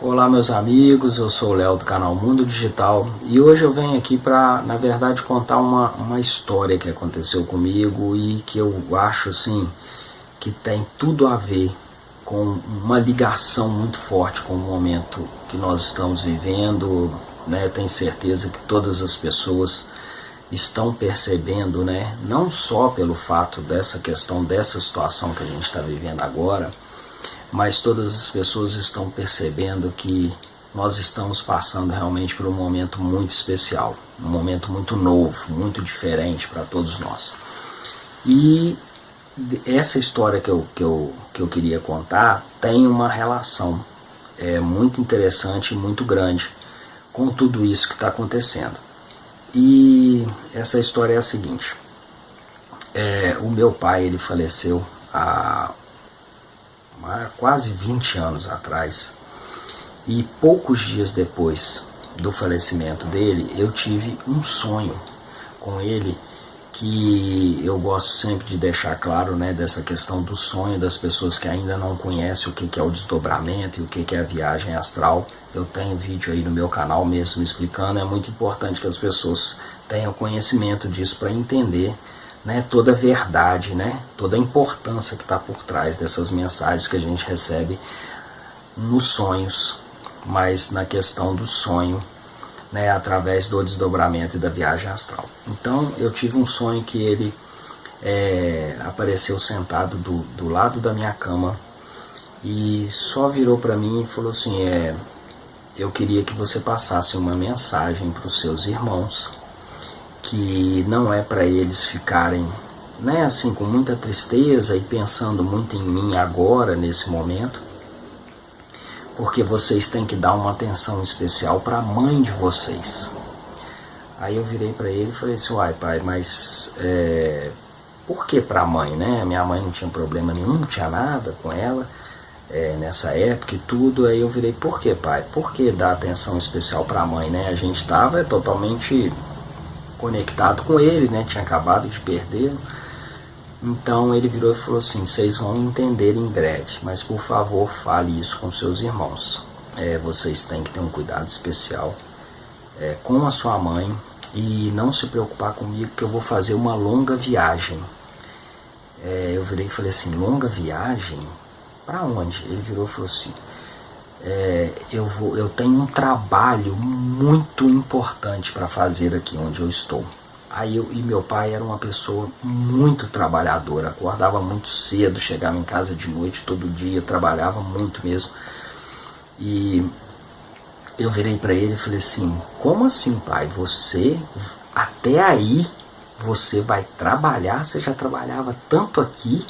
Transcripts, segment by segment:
Olá meus amigos, eu sou o Léo do canal Mundo Digital e hoje eu venho aqui para, na verdade, contar uma história que aconteceu comigo e que eu acho assim que tem tudo a ver com uma ligação muito forte com o momento que nós estamos vivendo, né? Tenho certeza que todas as pessoas estão percebendo, né? Não só pelo fato dessa questão, dessa situação que a gente está vivendo agora, mas todas as pessoas estão percebendo que nós estamos passando realmente por um momento muito especial, um momento muito novo, muito diferente para todos nós. E essa história que eu queria contar tem uma relação muito interessante e muito grande com tudo isso que está acontecendo. E essa história é a seguinte: o meu pai, ele faleceu há quase 20 anos atrás, e poucos dias depois do falecimento dele eu tive um sonho com ele, que eu gosto sempre de deixar claro, né, dessa questão do sonho, das pessoas que ainda não conhecem o que é o desdobramento e o que é a viagem astral. Eu tenho vídeo aí no meu canal mesmo explicando. É muito importante que as pessoas tenham conhecimento disso para entender, né, toda a verdade, né, toda a importância que está por trás dessas mensagens que a gente recebe nos sonhos, mas na questão do sonho, né, através do desdobramento e da viagem astral. Então eu tive um sonho que ele apareceu sentado do lado da minha cama e só virou para mim e falou assim: eu queria que você passasse uma mensagem para os seus irmãos, que não é para eles ficarem, né, assim, com muita tristeza e pensando muito em mim agora, nesse momento, porque vocês têm que dar uma atenção especial para a mãe de vocês. Aí eu virei para ele e falei assim: uai pai, mas por que para a mãe, né? Minha mãe não tinha problema nenhum, não tinha nada com ela nessa época e tudo. Aí eu virei: por que pai? Por que dar atenção especial para a mãe, né? A gente estava totalmente conectado com ele, né? Tinha acabado de perdê-lo. Então ele virou e falou assim: vocês vão entender em breve, mas por favor fale isso com seus irmãos. Vocês têm que ter um cuidado especial com a sua mãe e não se preocupar comigo, que eu vou fazer uma longa viagem. Eu virei e falei assim: longa viagem? Para onde? Ele virou e falou assim: eu tenho um trabalho muito importante para fazer aqui onde eu estou. E meu pai era uma pessoa muito trabalhadora, acordava muito cedo, chegava em casa de noite todo dia, trabalhava muito mesmo. E eu virei para ele e falei assim: como assim pai, você até aí você vai trabalhar? Você já trabalhava tanto aqui?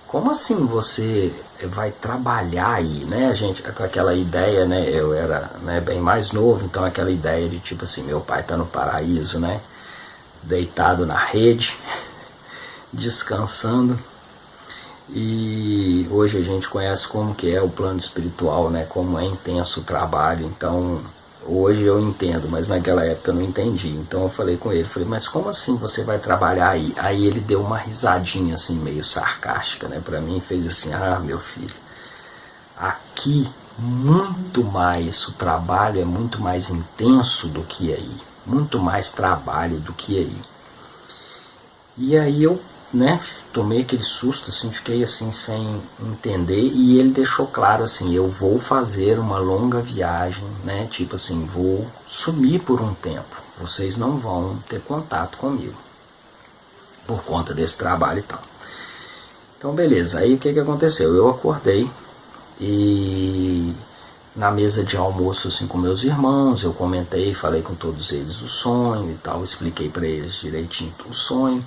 Como assim você vai trabalhar aí, né? A gente com aquela ideia, né? Eu era, né, bem mais novo, então aquela ideia de tipo assim: meu pai tá no paraíso, né? Deitado na rede, descansando. E hoje a gente conhece como que é o plano espiritual, né? Como é intenso o trabalho. Então hoje eu entendo, mas naquela época eu não entendi. Então eu falei com ele, falei: mas como assim você vai trabalhar aí? Aí ele deu uma risadinha assim meio sarcástica, né, para mim, e fez assim: ah, meu filho, aqui muito mais, o trabalho é muito mais intenso do que aí, muito mais trabalho do que aí. E aí eu, né, tomei aquele susto, assim, fiquei assim sem entender, e ele deixou claro assim: eu vou fazer uma longa viagem, né, tipo assim, vou sumir por um tempo, vocês não vão ter contato comigo por conta desse trabalho e tal. Então beleza, aí o que aconteceu? Eu acordei e na mesa de almoço assim com meus irmãos, eu comentei, falei com todos eles o sonho e tal, expliquei para eles direitinho o sonho,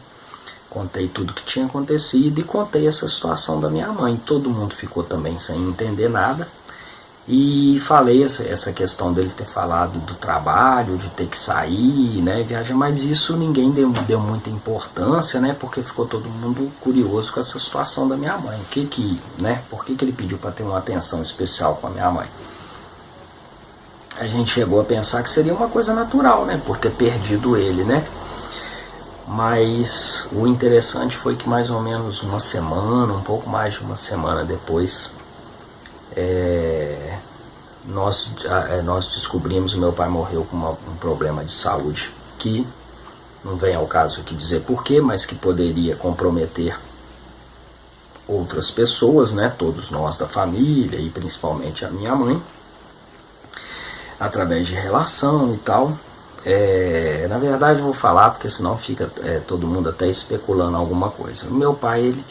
contei tudo que tinha acontecido e contei essa situação da minha mãe. Todo mundo ficou também sem entender nada. E falei essa questão dele ter falado do trabalho, de ter que sair, né, viajar, mas isso ninguém deu muita importância, né, porque ficou todo mundo curioso com essa situação da minha mãe. Por que ele pediu para ter uma atenção especial com a minha mãe? A gente chegou a pensar que seria uma coisa natural, né, por ter perdido ele, né. Mas o interessante foi que mais ou menos uma semana, um pouco mais de uma semana depois, nós descobrimos, o meu pai morreu com um problema de saúde que não vem ao caso aqui dizer porquê, mas que poderia comprometer outras pessoas, né, todos nós da família e principalmente a minha mãe, através de relação e tal. Na verdade eu vou falar porque senão fica todo mundo até especulando alguma coisa. O meu pai, ele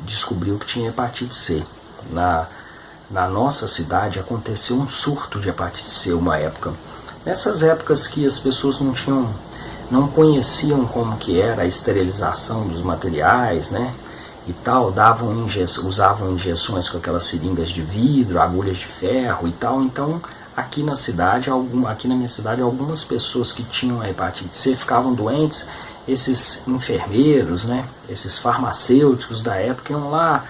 descobriu que tinha hepatite C. Na nossa cidade aconteceu um surto de hepatite C uma época. Nessas épocas que as pessoas não conheciam como que era a esterilização dos materiais, né, e tal, usavam injeções com aquelas seringas de vidro, agulhas de ferro e tal. Então aqui na minha cidade, algumas pessoas que tinham a hepatite C ficavam doentes. Esses enfermeiros, né, esses farmacêuticos da época iam lá,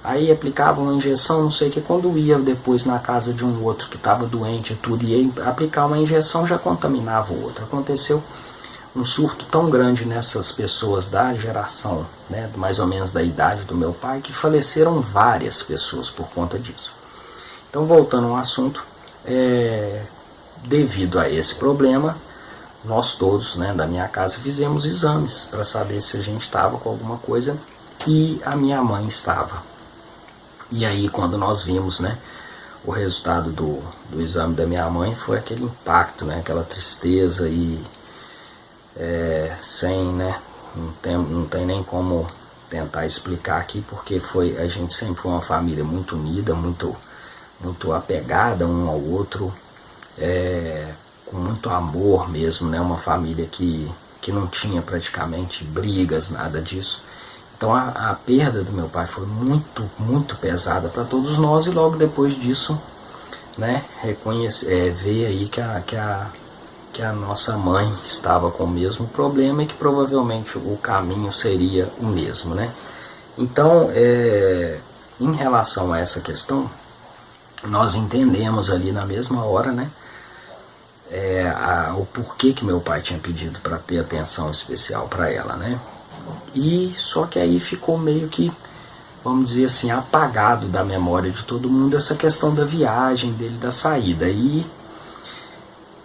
aí aplicavam uma injeção, não sei o que, quando ia depois na casa de um outro que estava doente e tudo, ia aplicar uma injeção, já contaminava o outro. Aconteceu um surto tão grande nessas pessoas da geração, né, mais ou menos da idade do meu pai, que faleceram várias pessoas por conta disso. Então, voltando ao assunto, devido a esse problema, nós todos, né, da minha casa fizemos exames para saber se a gente estava com alguma coisa, e a minha mãe estava. E aí quando nós vimos, né, o resultado do exame da minha mãe, foi aquele impacto, né, aquela tristeza e não tem nem como tentar explicar aqui, porque a gente sempre foi uma família muito unida, muito apegada um ao outro, com muito amor mesmo, né? Uma família que não tinha praticamente brigas, nada disso. Então a perda do meu pai foi muito pesada para todos nós, e logo depois disso, né, ver aí que a nossa mãe estava com o mesmo problema e que provavelmente o caminho seria o mesmo, né? Então, em relação a essa questão, nós entendemos ali na mesma hora, né, o porquê que meu pai tinha pedido para ter atenção especial para ela, né? E só que aí ficou meio que, vamos dizer assim, apagado da memória de todo mundo essa questão da viagem dele, da saída. E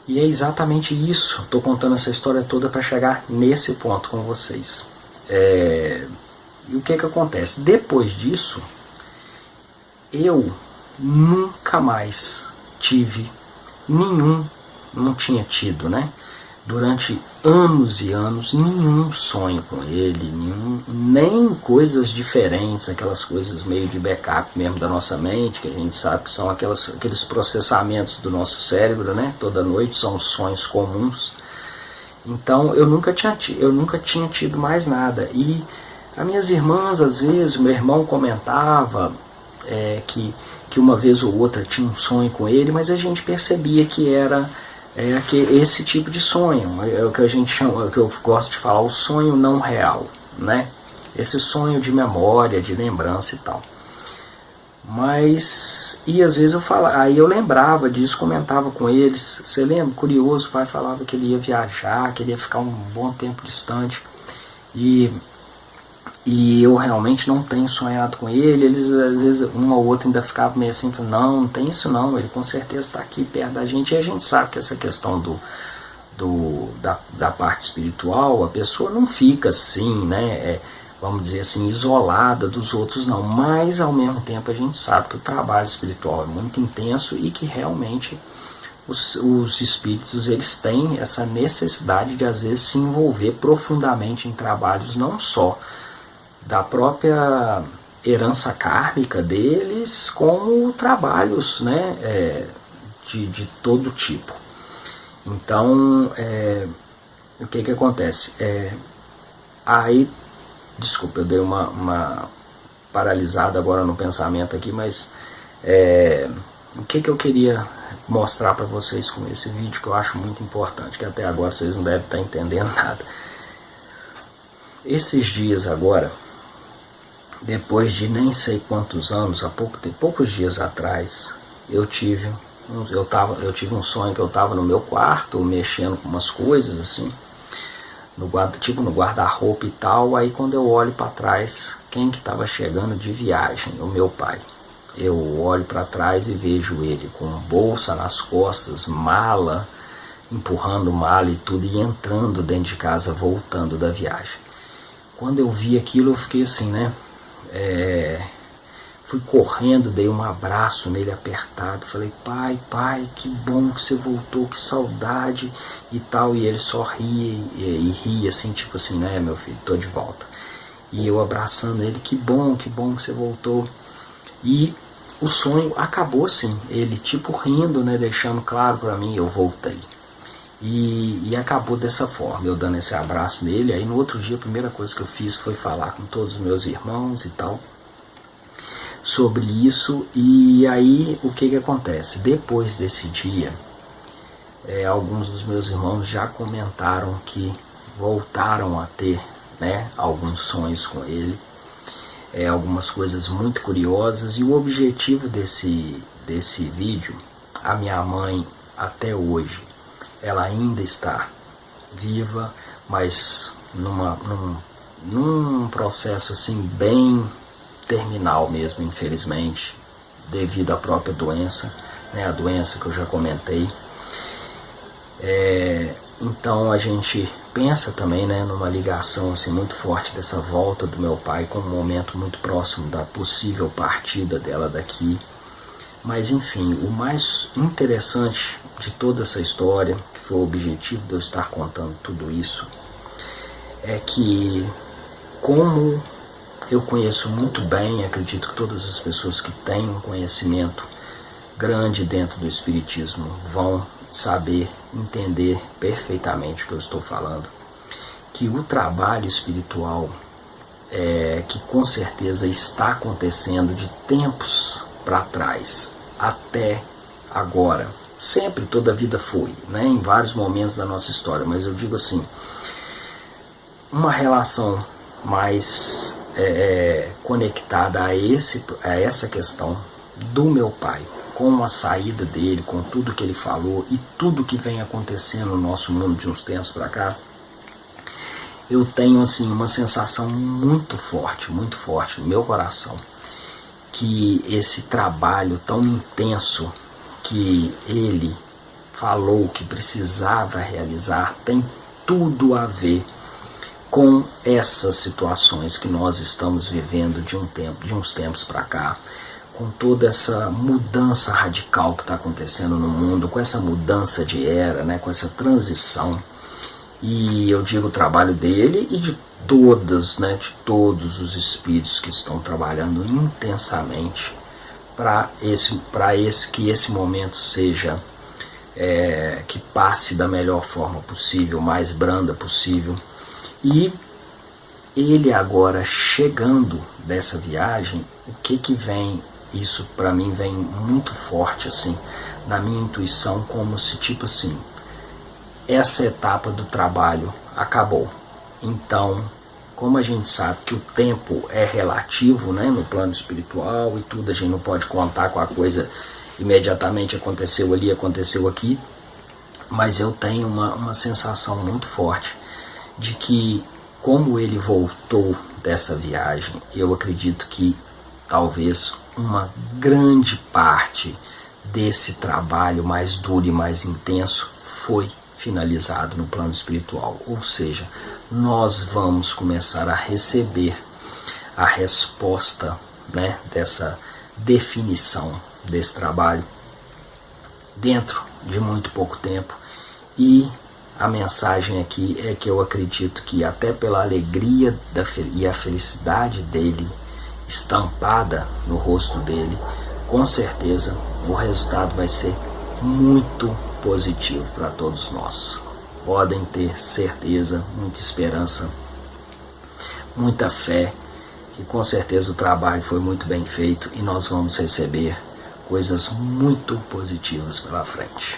é exatamente isso. Estou contando essa história toda para chegar nesse ponto com vocês. E o que acontece? Depois disso, eu nunca mais tive não tinha tido, né, durante anos e anos, nenhum sonho com ele, nem coisas diferentes, aquelas coisas meio de backup mesmo da nossa mente, que a gente sabe que são aqueles processamentos do nosso cérebro, né, toda noite, são os sonhos comuns. Então eu nunca tinha tido mais nada. E as minhas irmãs, às vezes, o meu irmão comentava que uma vez ou outra tinha um sonho com ele, mas a gente percebia que era esse tipo de sonho, o que a gente chama, o que eu gosto de falar, o sonho não real, né? Esse sonho de memória, de lembrança e tal. Mas, e às vezes aí eu lembrava disso, comentava com eles. Você lembra? Curioso, o pai falava que ele ia viajar, que ele ia ficar um bom tempo distante, e eu realmente não tenho sonhado com ele. Eles, às vezes, um ou outro ainda ficava meio assim, não tem isso não, ele com certeza está aqui perto da gente. E a gente sabe que essa questão da parte espiritual, a pessoa não fica assim, né, vamos dizer assim, isolada dos outros não, mas ao mesmo tempo a gente sabe que o trabalho espiritual é muito intenso e que realmente os espíritos, eles têm essa necessidade de às vezes se envolver profundamente em trabalhos não só da própria herança kármica deles, como trabalhos, né, de todo tipo. Então, o que acontece? Aí, desculpa, eu dei uma paralisada agora no pensamento aqui, mas o que eu queria mostrar para vocês com esse vídeo, que eu acho muito importante, que até agora vocês não devem estar entendendo nada. Esses dias agora, depois de nem sei quantos anos, poucos dias atrás, eu tive um sonho que eu estava no meu quarto, mexendo com umas coisas assim, no guarda-roupa e tal. Aí quando eu olho para trás, quem que estava chegando de viagem? O meu pai. eu olho para trás e vejo ele com bolsa nas costas, mala, empurrando mala e tudo, e entrando dentro de casa, voltando da viagem. Quando eu vi aquilo, eu fiquei assim, né? Fui correndo, dei um abraço nele apertado, falei, pai, que bom que você voltou, que saudade e tal. E ele só ria e ria assim, tipo assim, né, meu filho, tô de volta. E eu abraçando ele, que bom que você voltou. E o sonho acabou assim, ele tipo rindo, né, deixando claro para mim, eu voltei. E acabou dessa forma, eu dando esse abraço nele. Aí no outro dia a primeira coisa que eu fiz foi falar com todos os meus irmãos e tal sobre isso. E aí o que acontece? Depois desse dia, alguns dos meus irmãos já comentaram que voltaram a ter, né, alguns sonhos com ele, algumas coisas muito curiosas. E o objetivo desse vídeo, a minha mãe até hoje, ela ainda está viva, mas num processo assim bem terminal mesmo, infelizmente, devido à própria doença, né, a doença que eu já comentei. Então a gente pensa também, né, numa ligação assim muito forte dessa volta do meu pai, com um momento muito próximo da possível partida dela daqui. Mas enfim, o mais interessante de toda essa história, que foi o objetivo de eu estar contando tudo isso, é que, como eu conheço muito bem, acredito que todas as pessoas que têm um conhecimento grande dentro do espiritismo vão saber, entender perfeitamente o que eu estou falando, que o trabalho espiritual, que com certeza está acontecendo de tempos para trás até agora, sempre, toda a vida foi, né, em vários momentos da nossa história, mas eu digo assim, uma relação mais conectada a essa questão do meu pai, com a saída dele, com tudo que ele falou e tudo que vem acontecendo no nosso mundo de uns tempos para cá, eu tenho assim uma sensação muito forte no meu coração, que esse trabalho tão intenso que ele falou que precisava realizar tem tudo a ver com essas situações que nós estamos vivendo de uns tempos para cá, com toda essa mudança radical que está acontecendo no mundo, com essa mudança de era, né, com essa transição. E eu digo o trabalho dele e de todos os espíritos que estão trabalhando intensamente para que esse momento seja, que passe da melhor forma possível, mais branda possível. E ele agora chegando dessa viagem, o que vem, isso para mim vem muito forte assim, na minha intuição, como se tipo assim, essa etapa do trabalho acabou. Então, como a gente sabe que o tempo é relativo, né, no plano espiritual e tudo, a gente não pode contar com a coisa imediatamente, aconteceu ali, aconteceu aqui, mas eu tenho uma sensação muito forte de que, como ele voltou dessa viagem, eu acredito que talvez uma grande parte desse trabalho mais duro e mais intenso foi finalizado no plano espiritual, ou seja, nós vamos começar a receber a resposta, né, dessa definição desse trabalho dentro de muito pouco tempo. E a mensagem aqui é que eu acredito que, até pela alegria e a felicidade dele estampada no rosto dele, com certeza o resultado vai ser muito positivo para todos nós. Podem ter certeza, muita esperança, muita fé, que com certeza o trabalho foi muito bem feito e nós vamos receber coisas muito positivas pela frente.